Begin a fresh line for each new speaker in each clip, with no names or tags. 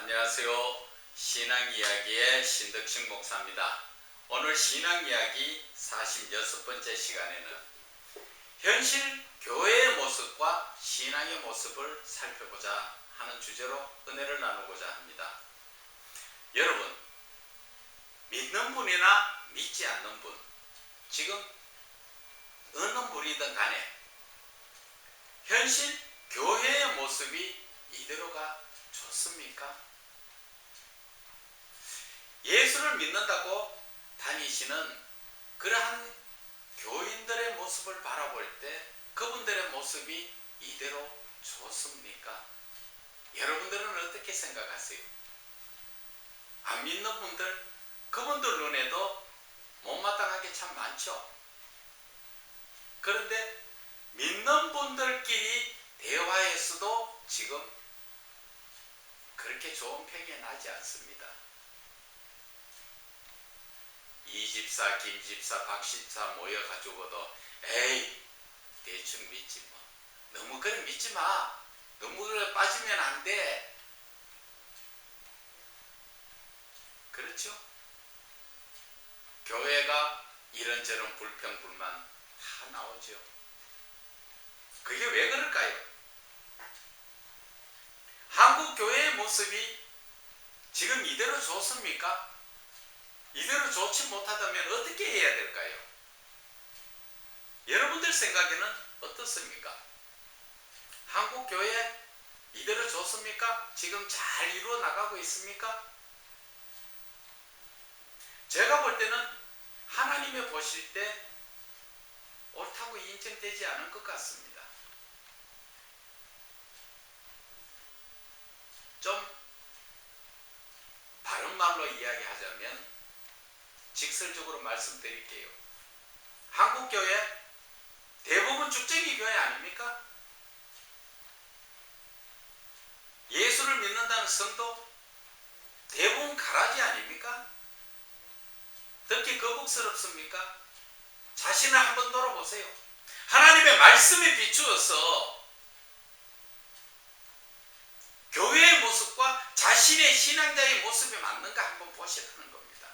안녕하세요. 신앙이야기의 신덕식 목사입니다. 오늘 신앙이야기 46번째 시간에는 현실 교회의 모습과 신앙의 모습을 살펴보자 하는 주제로 은혜를 나누고자 합니다. 여러분, 믿는 분이나 믿지 않는 분, 지금 어느 분이든 간에 현실 교회의 모습이 이대로가 좋습니까? 예수를 믿는다고 다니시는 그러한 교인들의 모습을 바라볼 때 그분들의 모습이 이대로 좋습니까? 여러분들은 어떻게 생각하세요? 안 믿는 분들, 그분들 눈에도 못마땅하게 참 많죠. 그런데 믿는 분들끼리 대화에서도 지금 그렇게 좋은 평이 나지 않습니다. 이 집사, 김 집사, 박 집사 모여가지고도 에이 대충 믿지 뭐. 너무 그래 믿지 마. 너무 그래 빠지면 안 돼. 그렇죠? 교회가 이런저런 불평, 불만 다 나오죠. 그게 왜 그럴까요? 한국 교회의 모습이 지금 이대로 좋습니까? 이대로 좋지 못하다면 어떻게 해야 될까요? 여러분들 생각에는 어떻습니까? 한국 교회 이대로 좋습니까? 지금 잘 이루어 나가고 있습니까? 제가 볼 때는 하나님이 보실 때 옳다고 인정되지 않을 것 같습니다. 좀 바른 말로 이야기하자면 직설적으로 말씀드릴게요. 한국교회 대부분 죽쟁이 교회 아닙니까? 예수를 믿는다는 성도 대부분 가라지 아닙니까? 듣기 거북스럽습니까? 자신을 한번 돌아보세요. 하나님의 말씀에 비추어서 교회의 모습과 자신의 신앙자의 모습이 맞는가 한번 보시라는 겁니다.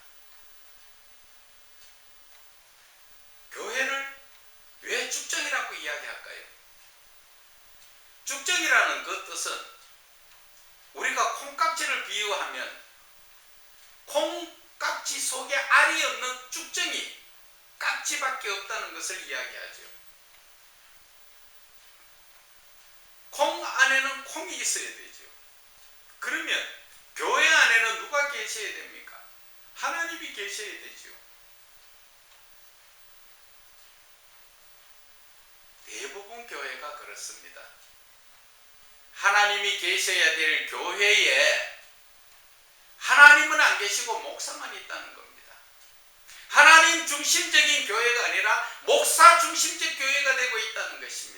교회를 왜 죽정이라고 이야기할까요? 죽정이라는 그 뜻은 우리가 콩깍지를 비유하면 콩깍지 속에 알이 없는 죽정이 깍지밖에 없다는 것을 이야기하죠. 콩 안에는 콩이 있어야 되죠. 그러면 교회 안에는 누가 계셔야 됩니까? 하나님이 계셔야 되죠. 대부분 교회가 그렇습니다. 하나님이 계셔야 될 교회에 하나님은 안 계시고 목사만 있다는 겁니다. 하나님 중심적인 교회가 아니라 목사 중심적 교회가 되고 있다는 것입니다.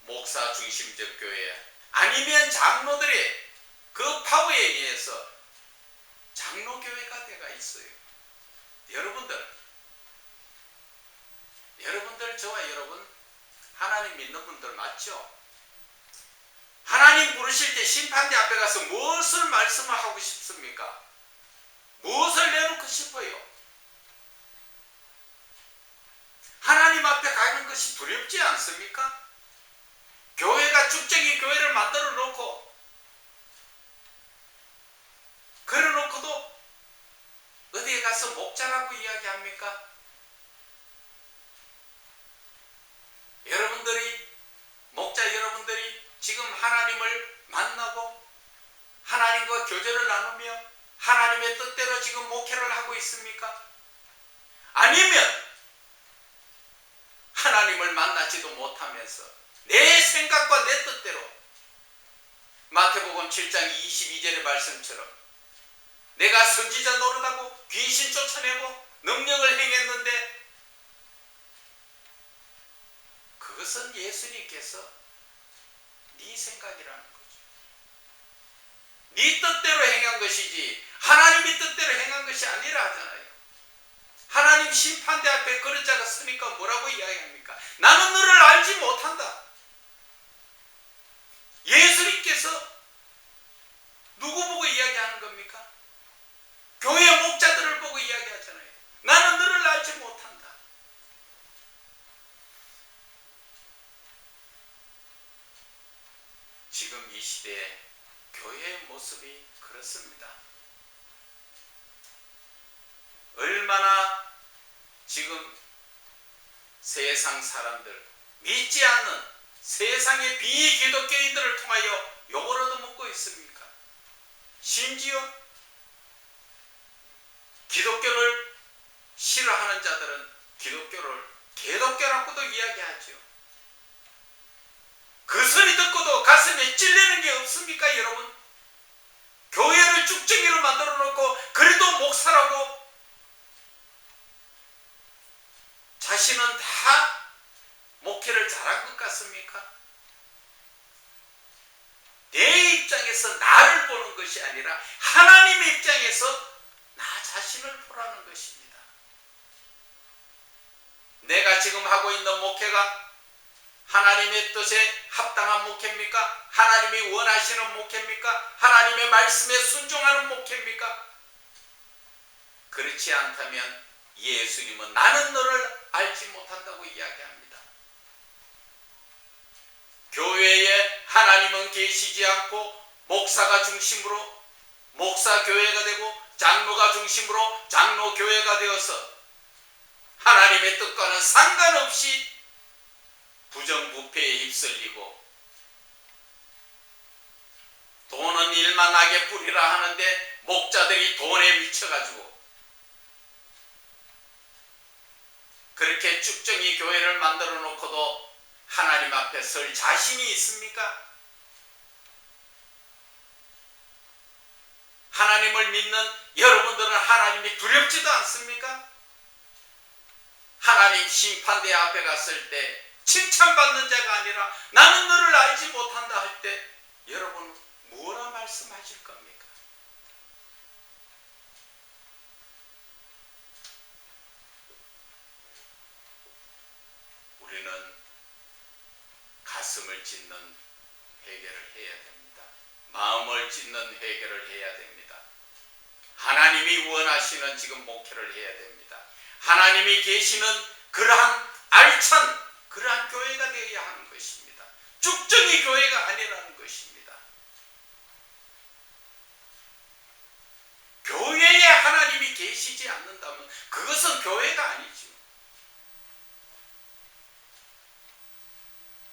목사 중심적 교회 아니면 장로들의 그 파워에 의해서 장로교회가 되어 있어요. 여러분들 저와 여러분 하나님 믿는 분들 맞죠? 하나님 부르실 때 심판대 앞에 가서 무엇을 말씀을 하고 싶습니까? 무엇을 내놓고 싶어요? 하나님 앞에 가는 것이 두렵지 않습니까? 교회가 죽정이 교회를 만들어 놓고 그래놓고도 어디에 가서 목자라고 이야기합니까? 목자 여러분들이 지금 하나님을 만나고 하나님과 교제를 나누며 하나님의 뜻대로 지금 목회를 하고 있습니까? 아니면 하나님을 만나지도 못하면서 내 생각과 내 뜻대로 마태복음 7장 22절의 말씀처럼 내가 선지자 노릇하고 귀신 쫓아내고 능력을 행했는데 그것은 예수님께서 네 생각이라는 거죠. 네 뜻대로 행한 것이지 하나님의 뜻대로 행한 것이 아니라 하잖아요. 하나님 심판대 앞에 그런 자가 서니까 뭐라고 이야기합니까? 나는 너를 알지 알지 못한다. 예수님께서 누구 보고 이야기하는 겁니까? 교회 목자들을 보고 이야기하잖아요. 나는 너를 알지 못한다. 지금 이 시대에 교회의 모습이 그렇습니다. 얼마나 지금 세상 사람들, 믿지 않는 세상의 비기독교인들을 통하여 욕을 얻어먹고 있습니까? 심지어 기독교를 싫어하는 자들은 기독교를 개독교라고도 이야기하죠. 그 소리 듣고도 가슴에 찔리는 게 없습니까, 여러분? 교회를 쭉정이로 만들어 놓고 그래도 목사라고 자신은 다 목회를 잘한 것 같습니까? 내 입장에서 나를 보는 것이 아니라 하나님의 입장에서 나 자신을 보라는 것입니다. 내가 지금 하고 있는 목회가 하나님의 뜻에 합당한 목회입니까? 하나님이 원하시는 목회입니까? 하나님의 말씀에 순종하는 목회입니까? 그렇지 않다면 예수님은 나는 너를 알지 못한다고 이야기합니다. 교회에 하나님은 계시지 않고 목사가 중심으로 목사교회가 되고 장로가 중심으로 장로교회가 되어서 하나님의 뜻과는 상관없이 부정부패에 휩쓸리고 돈은 일만 나게 뿌리라 하는데 목자들이 돈에 미쳐가지고 그렇게 쭉정이 교회를 만들어 놓고도 하나님 앞에 설 자신이 있습니까? 하나님을 믿는 여러분들은 하나님이 두렵지도 않습니까? 하나님 심판대 앞에 갔을 때 칭찬받는 자가 아니라 나는 너를 알지 못한다 할 때 여러분 뭐라 말씀하실 겁니까? 우리는 가슴을 찢는 회개를 해야 됩니다. 마음을 찢는 회개를 해야 됩니다. 하나님이 원하시는 지금 목회를 해야 됩니다. 하나님이 계시는 그러한 알찬 그러한 교회가 되어야 하는 것입니다. 쭉정이 교회가 아니라는 것입니다. 교회에 하나님이 계시지 않는다면 그것은 교회가 아니죠.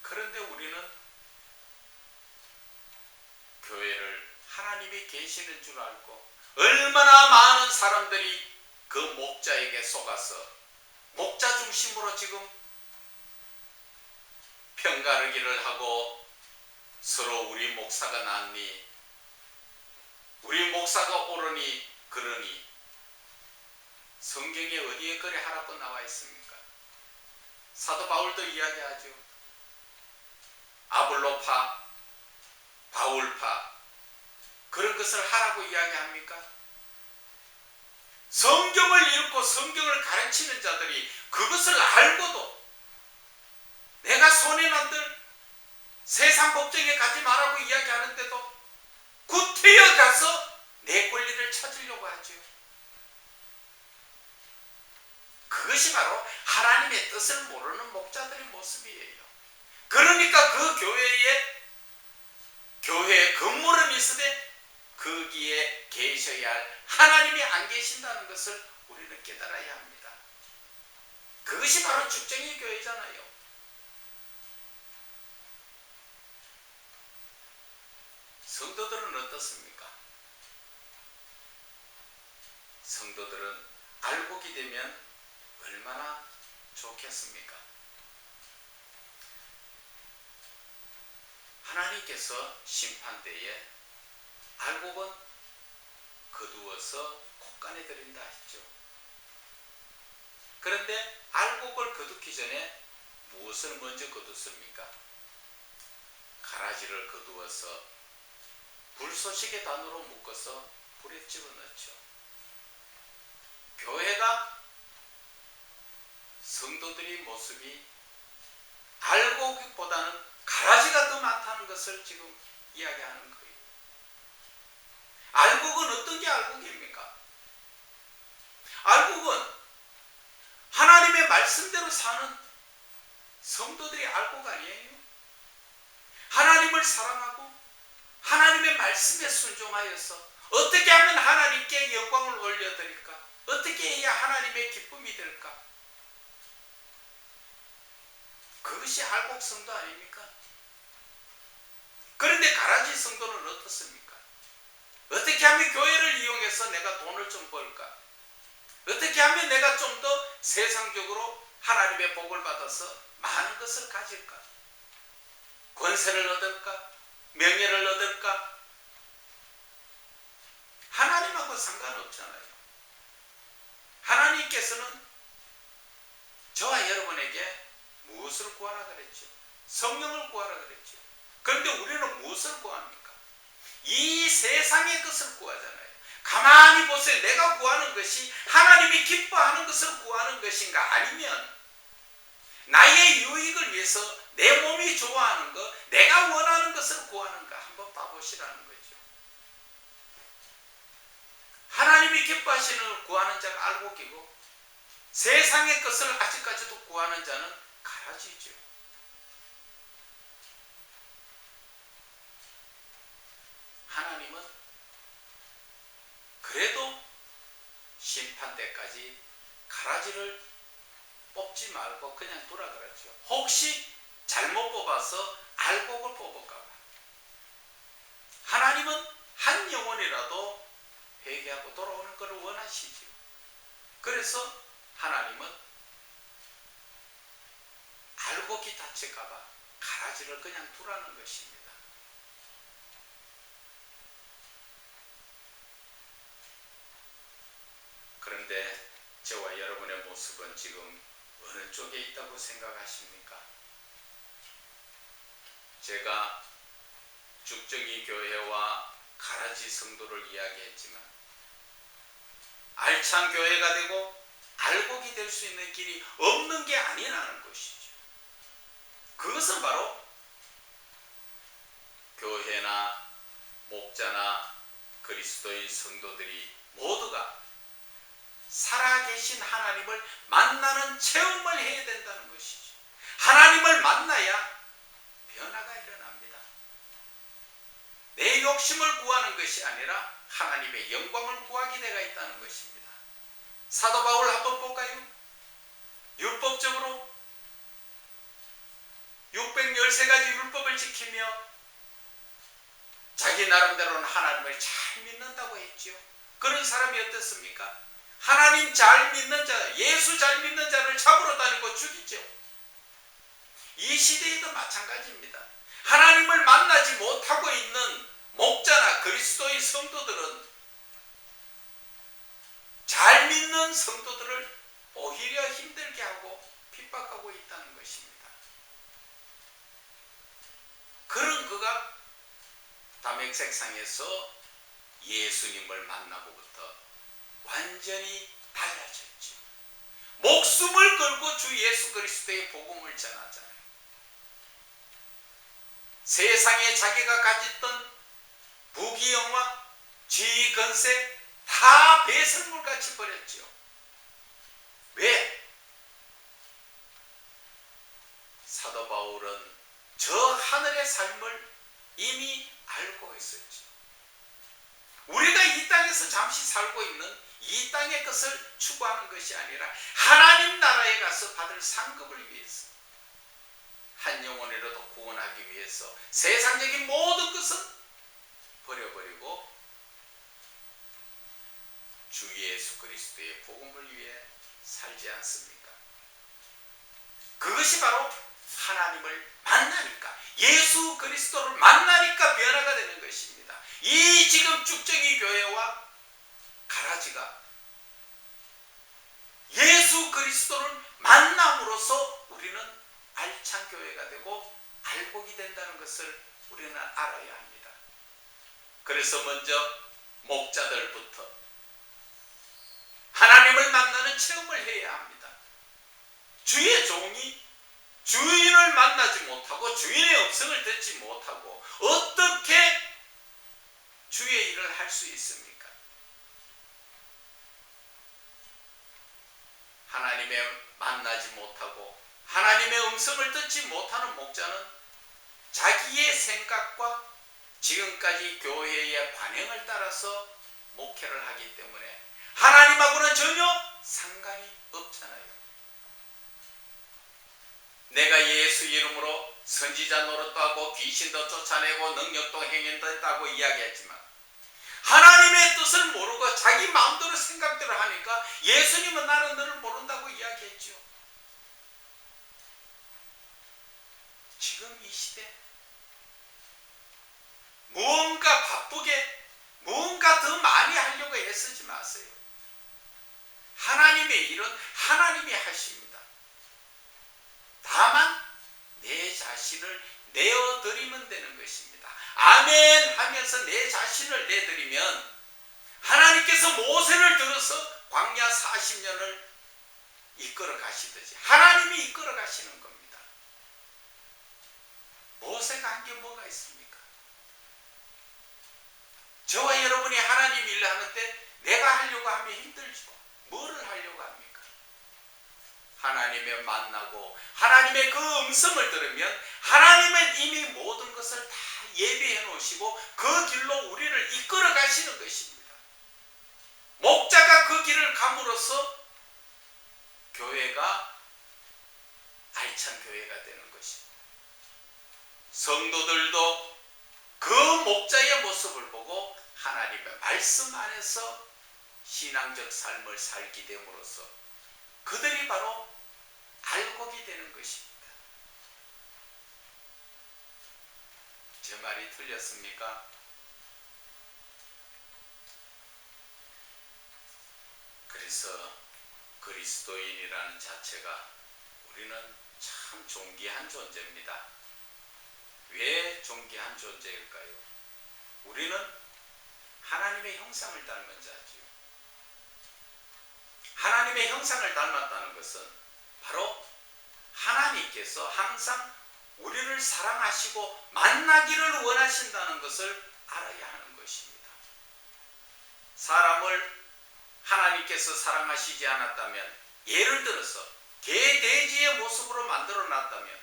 그런데 우리는 교회를 하나님이 계시는 줄 알고 얼마나 많은 사람들이 그 목자에게 속아서 목자 중심으로 지금 편가르기를 하고 서로 우리 목사가 낫니 우리 목사가 옳으니 그러니 성경에 어디에 그래 하라고 나와 있습니까? 사도 바울도 이야기하죠. 아볼로파, 바울파 그런 것을 하라고 이야기합니까? 성경을 읽고 성경을 가르치는 자들이 그것을 알고도 내가 손해난들 세상 법정에 가지 말라고 이야기하는데도 구태여 가서 내 권리를 찾으려고 하죠. 그것이 바로 하나님의 뜻을 모르는 목자들의 모습이에요. 그러니까 그 교회에 건물은 있으되 거기에 계셔야 할 하나님이 안 계신다는 것을 우리는 깨달아야 합니다. 그것이 바로 쭉정이 교회잖아요. 성도들은 어떻습니까? 성도들은 알고기 되면 얼마나 좋겠습니까? 하나님께서 심판대에 알곡은 거두어서 콧간에 들인다 했죠. 그런데 알곡을 거두기 전에 무엇을 먼저 거뒀습니까? 가라지를 거두어서 불쏘시개 단으로 묶어서 불에 집어넣죠. 교회가 성도들의 모습이 알고 것을 지금 이야기하는 거예요. 알곡은 어떤 게 알곡입니까? 알곡은 하나님의 말씀대로 사는 성도들이 알곡 아니에요? 하나님을 사랑하고 하나님의 말씀에 순종하여서 어떻게 하면 하나님께 영광을 올려드릴까? 어떻게 해야 하나님의 기쁨이 될까? 그것이 알곡 성도 아닙니까? 그런데 가라지 성도는 어떻습니까? 어떻게 하면 교회를 이용해서 내가 돈을 좀 벌까? 어떻게 하면 내가 좀 더 세상적으로 하나님의 복을 받아서 많은 것을 가질까? 권세를 얻을까? 명예를 얻을까? 하나님하고 상관없잖아요. 하나님께서는 저와 여러분에게 무엇을 구하라 그랬죠? 성령을 구하라 그랬죠. 그런데 우리는 무엇을 구합니까? 이 세상의 것을 구하잖아요. 가만히 보세요. 내가 구하는 것이 하나님이 기뻐하는 것을 구하는 것인가? 아니면 나의 유익을 위해서 내 몸이 좋아하는 것, 내가 원하는 것을 구하는가? 한번 봐보시라는 거죠. 하나님이 기뻐하시는 걸 구하는 자가 알곡이고 세상의 것을 아직까지도 구하는 자는 가라지죠. 하나님은 그래도 심판 때까지 가라지를 뽑지 말고 그냥 두라 그랬죠. 혹시 잘못 뽑아서 알곡을 뽑을까 봐. 하나님은 한 영혼이라도 회개하고 돌아오는 것을 원하시죠. 그래서 하나님은 알곡이 다칠까 봐 가라지를 그냥 두라는 것입니다. 그런데 저와 여러분의 모습은 지금 어느 쪽에 있다고 생각하십니까? 제가 죽정이 교회와 가라지 성도를 이야기했지만 알찬 교회가 되고 알곡이 될 수 있는 길이 없는 게 아니라는 것이죠. 그것은 바로 교회나 목자나 그리스도의 성도들이 모두가 살아계신 하나님을 만나는 체험을 해야 된다는 것이죠. 하나님을 만나야 변화가 일어납니다. 내 욕심을 구하는 것이 아니라 하나님의 영광을 구하게 되어 있다는 것입니다. 사도 바울 한번 볼까요? 율법적으로 613가지 율법을 지키며 자기 나름대로는 하나님을 잘 믿는다고 했죠. 그런 사람이 어떻습니까? 하나님 잘 믿는 자, 예수 잘 믿는 자를 잡으러 다니고 죽이죠. 이 시대에도 마찬가지입니다. 하나님을 만나지 못하고 있는 목자나 그리스도의 성도들은 잘 믿는 성도들을 오히려 힘들게 하고 핍박하고 있다는 것입니다. 그런 그가 다메섹상에서 예수님을 만나고부터 완전히 달라졌죠. 목숨을 걸고 주 예수 그리스도의 복음을 전하잖아요. 세상에 자기가 가졌던 부귀영화, 지위, 건세 다 배설물같이 버렸죠. 왜? 사도 바울은 저 하늘의 삶을 이미 알고 있었죠. 우리가 이 땅에서 잠시 살고 있는 이 땅의 것을 추구하는 것이 아니라 하나님 나라에 가서 받을 상급을 위해서, 한 영혼이라도 구원하기 위해서 세상적인 모든 것은 버려버리고 주 예수 그리스도의 복음을 위해 살지 않습니까? 그것이 바로 하나님을 만나니까, 예수 그리스도를 만나니까 변화가 되는 것입니다. 이 지금 죽정이 교회와 가라지가 예수 그리스도를 만남으로써 우리는 알찬 교회가 되고 알곡이 된다는 것을 우리는 알아야 합니다. 그래서 먼저 목자들부터 하나님을 만나는 체험을 해야 합니다. 주의 종이 주인을 만나는 만나지 못하고 주인의 음성을 듣지 못하고 어떻게 주의 일을 할 수 있습니까? 하나님의 만나지 못하고 하나님의 음성을 듣지 못하는 목자는 자기의 생각과 지금까지 교회의 관행을 따라서 목회를 하기 때문에 하나님하고는 전혀 상관이 없잖아요. 내가 예수 이름으로 선지자 노릇도 하고 귀신도 쫓아내고 능력도 행했다고 이야기했지만 하나님의 뜻을 모르고 자기 마음대로 생각대로 하니까 예수님은 나는 너를 모른다고 이야기했죠. 지금 이 시대 무언가 바쁘게 무언가 더 많이 하려고 애쓰지 마세요. 하나님의 일은 하나님이 하십니다. 다만 내 자신을 내어드리면 되는 것입니다. 아멘 하면서 내 자신을 내드리면 하나님께서 모세를 들어서 광야 40년을 이끌어 가시듯이 하나님이 이끌어 가시는 겁니다. 모세가 한 게 뭐가 있습니까? 저와 여러분이 하나님 일을 하는데 내가 하려고 하면 힘들죠. 뭐를 하려고 합니까? 하나님을 만나고 하나님의 그 음성을 들으면 하나님은 이미 모든 것을 다 예비해 놓으시고 그 길로 우리를 이끌어 가시는 것입니다. 목자가 그 길을 감으로써 교회가 알찬 교회가 되는 것입니다. 성도들도 그 목자의 모습을 보고 하나님의 말씀 안에서 신앙적 삶을 살게 됨으로써 그들이 바로 알곡이 되는 것입니다. 제 말이 틀렸습니까? 그래서 그리스도인이라는 자체가 우리는 참 존귀한 존재입니다. 왜 존귀한 존재일까요? 우리는 하나님의 형상을 닮은 자지요. 하나님의 형상을 닮았다는 것은 바로 하나님께서 항상 우리를 사랑하시고 만나기를 원하신다는 것을 알아야 하는 것입니다. 사람을 하나님께서 사랑하시지 않았다면, 예를 들어서 개, 돼지의 모습으로 만들어 놨다면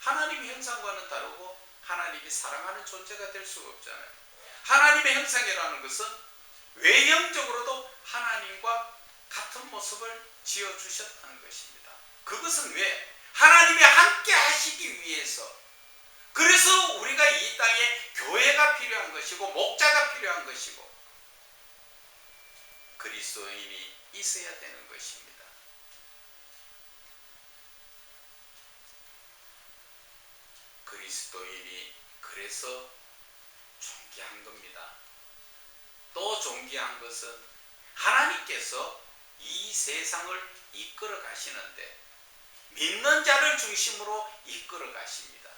하나님의 형상과는 다르고 하나님이 사랑하는 존재가 될 수가 없잖아요. 하나님의 형상이라는 것은 외형적으로도 하나님과 같은 모습을 지어주셨다는 것입니다. 그것은 왜? 하나님이 함께 하시기 위해서. 그래서 우리가 이 땅에 교회가 필요한 것이고 목자가 필요한 것이고 그리스도인이 있어야 되는 것입니다. 그리스도인이 그래서 존귀한 겁니다. 또 존귀한 것은 하나님께서 이 세상을 이끌어 가시는데 믿는 자를 중심으로 이끌어 가십니다.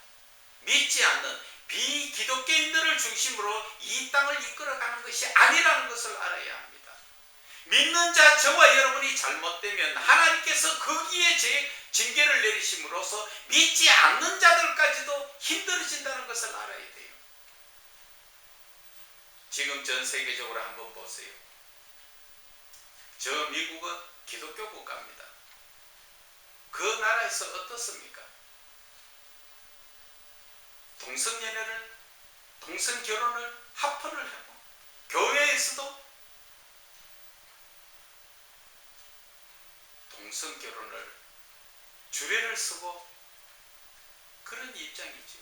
믿지 않는 비기독교인들을 중심으로 이 땅을 이끌어 가는 것이 아니라는 것을 알아야 합니다. 믿는 자 저와 여러분이 잘못되면 하나님께서 거기에 징계를 내리심으로써 믿지 않는 자들까지도 힘들어진다는 것을 알아야 돼요. 지금 전 세계적으로 한번 보세요. 저 미국은 기독교 국가입니다. 그 나라에서 어떻습니까? 동성연애를, 동성결혼을 합헌을 하고 교회에서도 동성결혼을 주례를 쓰고 그런 입장이죠.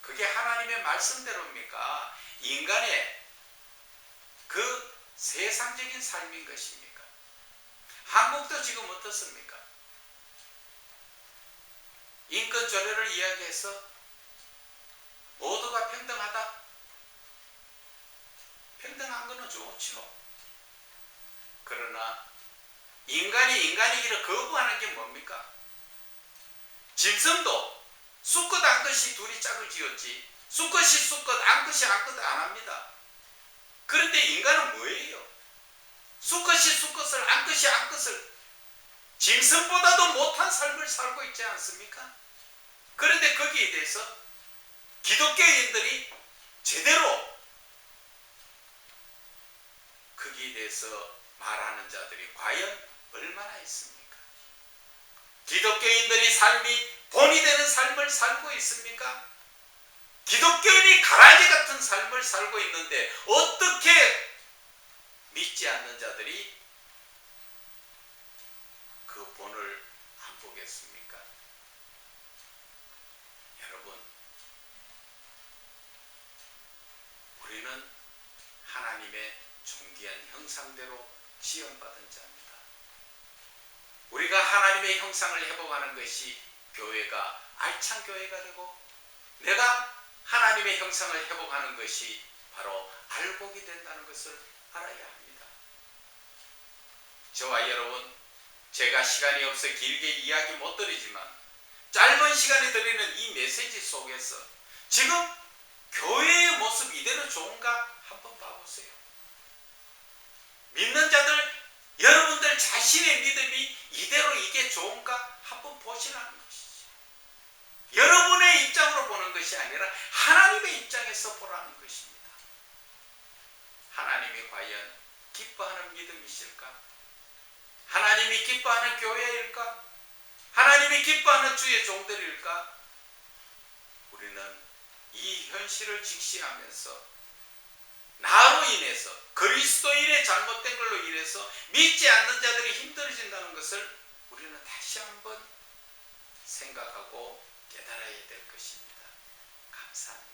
그게 하나님의 말씀대로입니까? 인간의 그 세상적인 삶인 것입니까? 한국도 지금 어떻습니까? 인권 조례를 이야기해서 모두가 평등하다. 평등한 거는 좋죠. 그러나 인간이 인간이기를 거부하는 게 뭡니까? 짐승도 수컷 암컷이 둘이 짝을 지었지 수컷이 수컷 암컷이 암컷 안 합니다. 그런데 인간은 뭐예요? 수컷이 수컷을 암컷이 암컷을 짐승보다도 못한 삶을 살고 있지 않습니까? 그런데 거기에 대해서 기독교인들이 제대로 거기에 대해서 말하는 자들이 과연 얼마나 있습니까? 기독교인들이 삶이 본이 되는 삶을 살고 있습니까? 기독교인이 가라지 같은 삶을 살고 있는데 어떻게 믿지 않는 자들이 그 본을 안 보겠습니까? 여러분, 우리는 하나님의 존귀한 형상대로 지음받은 자입니다. 우리가 하나님의 형상을 회복하는 것이 교회가 알찬 교회가 되고, 내가 하나님의 형상을 회복하는 것이 바로 알복이 된다는 것을 알아야 합니다. 저와 여러분, 제가 시간이 없어 길게 이야기 못 드리지만 짧은 시간에 드리는 이 메시지 속에서 지금 교회의 모습 이대로 좋은가 한번 봐보세요. 믿는 자들, 여러분들 자신의 믿음이 이대로 이게 좋은가 한번 보시라는 것이죠. 여러분의 입장으로 보는 것이 아니라 하나님의 입장에서 보라는 것입니다. 하나님이 과연 기뻐하는 믿음이실까? 하나님이 기뻐하는 교회일까? 하나님이 기뻐하는 주의 종들일까? 우리는 이 현실을 직시하면서 나로 인해서, 그리스도인의 잘못된 걸로 인해서 믿지 않는 자들이 힘들어진다는 것을 우리는 다시 한번 생각하고 깨달아야 될 것입니다. 감사합니다.